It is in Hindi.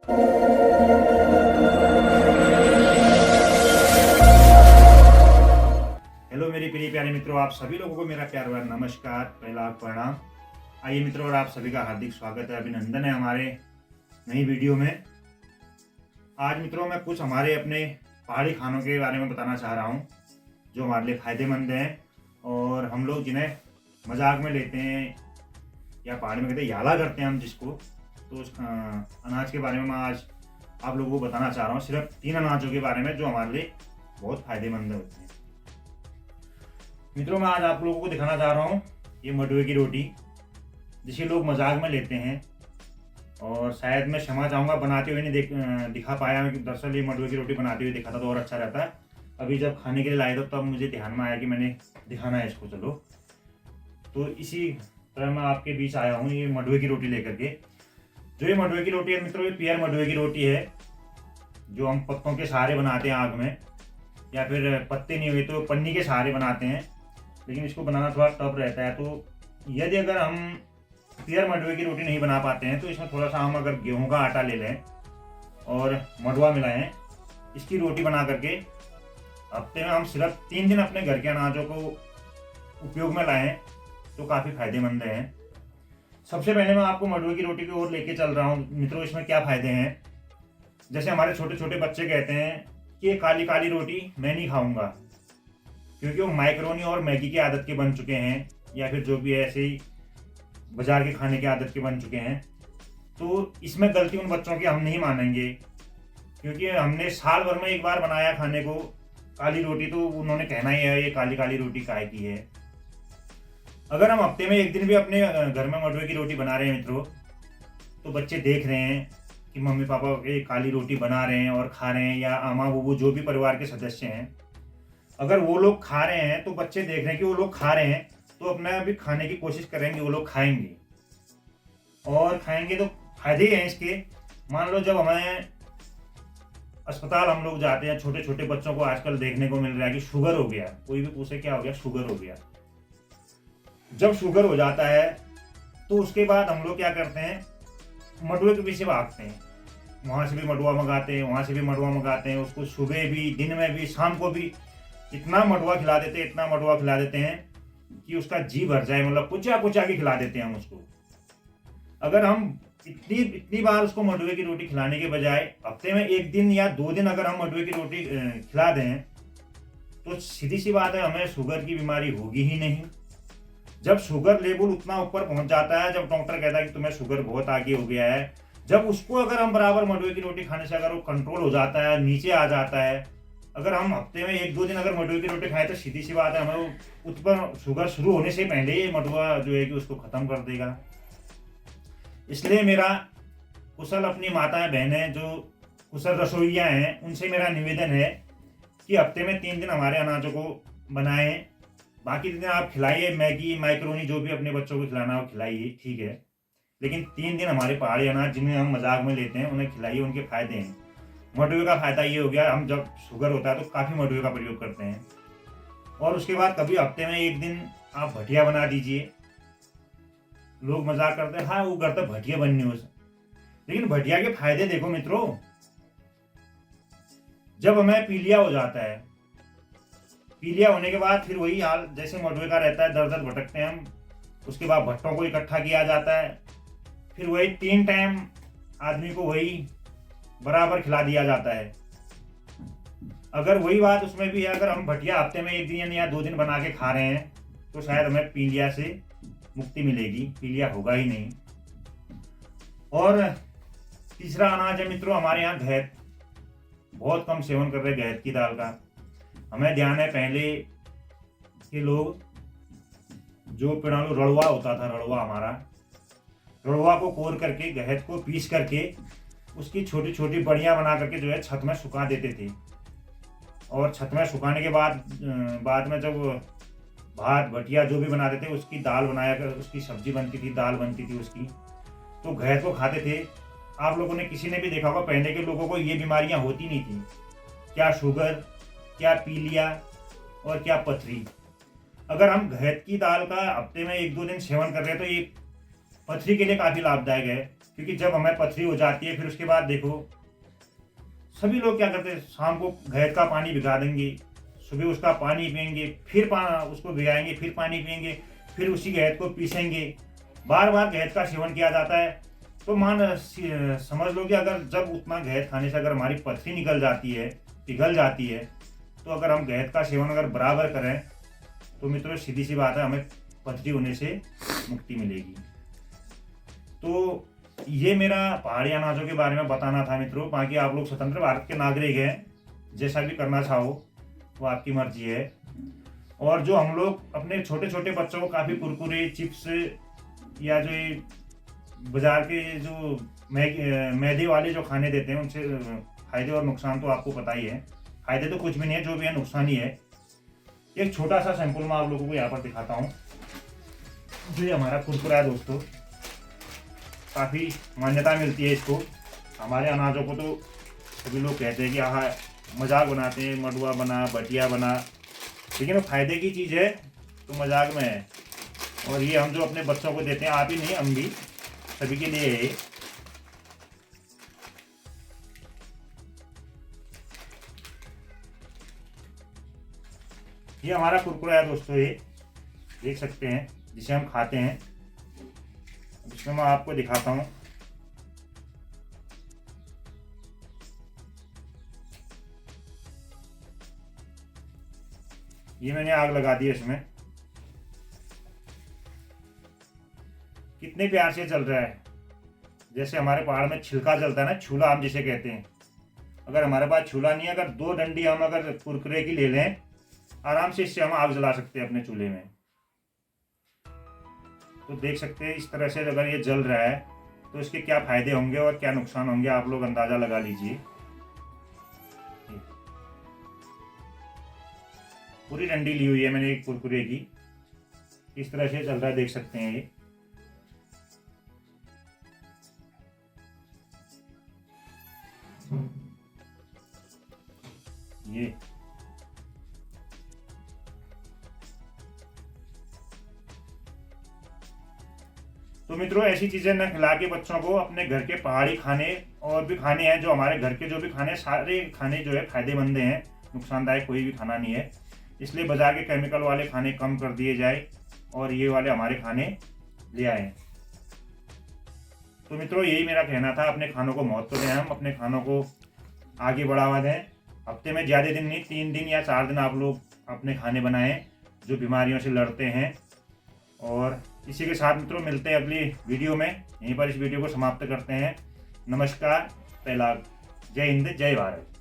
हेलो मेरी प्रिय प्यारे मित्रों, आप सभी लोगों को मेरा प्यार भरा नमस्कार, पहला प्रणाम। आइए मित्रों, और आप सभी का हार्दिक स्वागत है, अभिनंदन है हमारे नई वीडियो में। आज मित्रों मैं कुछ हमारे अपने पहाड़ी खानों के बारे में बताना चाह रहा हूँ जो हमारे लिए फ़ायदेमंद हैं और हम लोग जिन्हें मजाक में लेते हैं या पहाड़ी में कहते हैं याला करते हैं हम जिसको। तो उस अनाज के बारे में मैं आज आप लोगों को बताना चाह रहा हूँ, सिर्फ 3 अनाजों के बारे में जो हमारे लिए बहुत फ़ायदेमंद होते हैं। मित्रों मैं आज आप लोगों को दिखाना चाह रहा हूँ ये मंडुए की रोटी, जिसे लोग मजाक में लेते हैं और शायद मैं क्षमा चाहूँगा बनाते हुए नहीं दिखा पाया। दरअसल ये मंडुए की रोटी बनाते हुए दिखाता तो और अच्छा रहता है। अभी जब खाने के लिए लाए तो तब मुझे ध्यान में आया कि मैंने दिखाना है इसको। चलो तो इसी तरह मैं आपके बीच आया हूँ ये मंडुए की रोटी लेकर के। जो ये मंडुए की रोटी है मित्रों, ये प्योर मंडुए की रोटी है जो हम पत्तों के सहारे बनाते हैं आग में, या फिर पत्ते नहीं हुए तो पन्नी के सहारे बनाते हैं, लेकिन इसको बनाना थोड़ा टफ रहता है। तो यदि अगर हम प्योर मंडुए की रोटी नहीं बना पाते हैं तो इसमें थोड़ा सा हम अगर गेहूं का आटा ले लें और मंडुआ मिलाएं, इसकी रोटी बना करके हफ्ते में हम सिर्फ 3 दिन अपने घर के अनाजों को उपयोग में लाएं तो काफ़ी फायदेमंद है। सबसे पहले मैं आपको मंडुए की रोटी की ओर लेके चल रहा हूँ मित्रों। इसमें क्या फ़ायदे हैं, जैसे हमारे छोटे छोटे बच्चे कहते हैं कि ये काली काली रोटी मैं नहीं खाऊंगा, क्योंकि वो माइक्रोनी और मैगी की आदत के बन चुके हैं, या फिर जो भी है ऐसे ही बाजार के खाने की आदत के बन चुके हैं। तो इसमें गलती उन बच्चों की हम नहीं मानेंगे, क्योंकि हमने साल भर में एक बार बनाया खाने को काली रोटी, तो उन्होंने कहना ही है ये काली काली रोटी काय की है। अगर हम हफ्ते में एक दिन भी अपने घर में मंडुए की रोटी बना रहे हैं मित्रों, तो बच्चे देख रहे हैं कि मम्मी पापा ये काली रोटी बना रहे हैं और खा रहे हैं, या अम्मा बुबू जो भी परिवार के सदस्य हैं, अगर वो लोग खा रहे हैं तो बच्चे देख रहे हैं कि वो लोग खा रहे हैं, तो अपना भी खाने की कोशिश करेंगे, वो लोग खाएंगे और खाएंगे तो फायदे ही हैं इसके। मान लो जब हमें अस्पताल हम लोग जाते हैं, छोटे छोटे बच्चों को आजकल देखने को मिल रहा है कि शुगर हो गया, कोई भी पूछे क्या हो गया, शुगर हो गया। जब शुगर हो जाता है तो उसके बाद हम लोग क्या करते हैं, मंडुए के पीछे भागते हैं, वहाँ से भी मंडुआ मंगाते हैं, वहाँ से भी मंडुआ मंगाते हैं, उसको सुबह भी, दिन में भी, शाम को भी इतना मंडुआ खिला देते हैं, इतना मंडुआ खिला देते हैं कि उसका जी भर जाए, मतलब पुचा पुचा के खिला देते हैं हम उसको। अगर हम इतनी बार उसको मंडुए की रोटी खिलाने के बजाय हफ्ते में 1 दिन या 2 दिन अगर हम मंडुए की रोटी खिला दें, तो सीधी सी बात है हमें शुगर की बीमारी होगी ही नहीं। जब शुगर लेवल उतना ऊपर पहुंच जाता है, जब डॉक्टर कहता है कि तुम्हें शुगर बहुत आगे हो गया है, जब उसको अगर हम बराबर मंडुए की रोटी खाने से अगर वो कंट्रोल हो जाता है, नीचे आ जाता है, अगर हम हफ्ते में 1-2 दिन अगर मंडुए की रोटी खाएं, तो सीधी सी बात है हमें उस पर शुगर शुरू होने से पहले ये मंडुआ जो है कि उसको खत्म कर देगा। इसलिए मेरा कुशल अपनी माताएं बहनें जो कुशल रसोइयाँ हैं, उनसे मेरा निवेदन है कि हफ्ते में 3 दिन हमारे अनाजों को बनाएं, बाकी दिन आप खिलाइए मैगी माइक्रोनी जो भी अपने बच्चों को खिलाना हो खिलाइए, ठीक है, लेकिन 3 दिन हमारे पहाड़ी अनाज जिन्हें हम मजाक में लेते हैं उन्हें खिलाइए। उनके फायदे हैं। मंडुए का फायदा ये हो गया, हम जब शुगर होता है तो काफ़ी मंडुए का प्रयोग करते हैं। और उसके बाद कभी हफ्ते में 1 दिन आप भटिया बना दीजिए। लोग मजाक करते हैं, हाँ वो करते भटिया बननी हो, लेकिन भटिया के फायदे देखो मित्रों। जब हमें पीलिया हो जाता है, पीलिया होने के बाद फिर वही हाल जैसे मंडुए का रहता है, दर दर भटकते हैं हम। उसके बाद भट्टों को इकट्ठा किया जाता है, फिर वही 3 टाइम आदमी को वही बराबर खिला दिया जाता है। अगर वही बात उसमें भी है, अगर हम भटिया हफ्ते में 1 दिन या 2 दिन बना के खा रहे हैं, तो शायद हमें पीलिया से मुक्ति मिलेगी, पीलिया होगा ही नहीं। और तीसरा अनाज है मित्रों हमारे यहाँ गहत। बहुत कम सेवन कर रहे हैं गहत की दाल का। हमें ध्यान है पहले के लोग जो पिणालू रड़ुआ होता था, रड़ुआ हमारा, रड़ुआ को कोर करके गहत को पीस करके उसकी छोटी छोटी बड़ियाँ बना करके जो है छत में सुखा देते थे। और छत में सुखाने के बाद में जब भात भटिया जो भी बनाते थे उसकी दाल बनाया कर उसकी सब्जी बनती थी, दाल बनती थी उसकी, तो गहत को खाते थे। आप लोगों ने किसी ने भी देखा होगा, पहले के लोगों को ये बीमारियां होती नहीं थी, क्या शुगर, क्या पीलिया और क्या पथरी। अगर हम गहत की दाल का हफ्ते में 1-2 दिन सेवन कर रहे हैं तो ये पथरी के लिए काफ़ी लाभदायक है, क्योंकि जब हमें पथरी हो जाती है फिर उसके बाद देखो सभी लोग क्या करते हैं, शाम को गैद का पानी भिगा देंगे, सुबह उसका पानी पियेंगे, फिर उसको भिगाएंगे, फिर पानी पियेंगे, फिर उसी गैद को पीसेंगे, बार बार गैद का सेवन किया जाता है। तो समझ लो कि अगर जब उतना गैद खाने से अगर हमारी पथरी निकल जाती है, पिघल जाती है, तो अगर हम गैद का सेवन अगर बराबर करें तो मित्रों सीधी सी बात है, हमें पथरी होने से मुक्ति मिलेगी। तो ये मेरा पहाड़ी अनाजों के बारे में बताना था मित्रों। बाकी आप लोग स्वतंत्र भारत के नागरिक हैं, जैसा भी करना चाहो वो आपकी मर्जी है। और जो हम लोग अपने छोटे छोटे बच्चों को काफ़ी कुरकुरे, चिप्स या जो बाजार के जो मैदे वाले जो खाने देते हैं, उनसे फायदे और नुकसान तो आपको पता ही है। फायदे तो कुछ भी नहीं है, जो भी है नुकसान ही है। एक छोटा सा सैंपल मैं आप लोगों को यहाँ पर दिखाता हूँ। जो ये हमारा कुरकुरा है दोस्तों, काफ़ी मान्यता मिलती है इसको। हमारे अनाजों को तो सभी लोग कहते हैं कि हाँ मजाक बनाते हैं, मडुआ बना, बटिया बना, लेकिन वो फायदे की चीज़ है तो मजाक में है। और ये हम जो अपने बच्चों को देते हैं, आप ही नहीं हम भी, सभी के लिए है। ये हमारा कुरकुरा है दोस्तों, ये देख सकते हैं, जिसे हम खाते हैं। इसमें मैं आपको दिखाता हूँ। ये मैंने आग लगा दी है इसमें। कितने प्यार से चल रहा है, जैसे हमारे पहाड़ में छिलका चलता है ना, छूला हम जिसे कहते हैं। अगर हमारे पास छूला नहीं है, अगर 2 डंडी हम अगर कुरकुरे की ले लें, आराम से इससे हम आग जला सकते हैं अपने चूल्हे में। तो देख सकते हैं इस तरह से अगर ये जल रहा है तो इसके क्या फायदे होंगे और क्या नुकसान होंगे, आप लोग अंदाजा लगा लीजिए। पूरी डंडी ली हुई है मैंने एक कुरकुरे की, इस तरह से चल रहा है, देख सकते हैं ये तो मित्रों ऐसी चीजें न खिला के बच्चों को अपने घर के पहाड़ी खाने और भी खाने हैं, जो हमारे घर के जो भी खाने, सारे खाने जो है फायदेमंद हैं, नुकसानदायक कोई भी खाना नहीं है। इसलिए बाजार के केमिकल वाले खाने कम कर दिए जाए और ये वाले हमारे खाने ले आए। तो मित्रों यही मेरा कहना था, अपने खानों को महत्व दें, हम अपने खानों को आगे बढ़ावा दें। हफ्ते में ज़्यादा दिन नहीं, 3 दिन या 4 दिन आप लोग अपने खाने बनाएं जो बीमारियों से लड़ते हैं। और इसी के साथ मित्रों मिलते हैं अगली वीडियो में। यहीं पर इस वीडियो को समाप्त करते हैं। नमस्कार, पहला जय हिंद, जय भारत।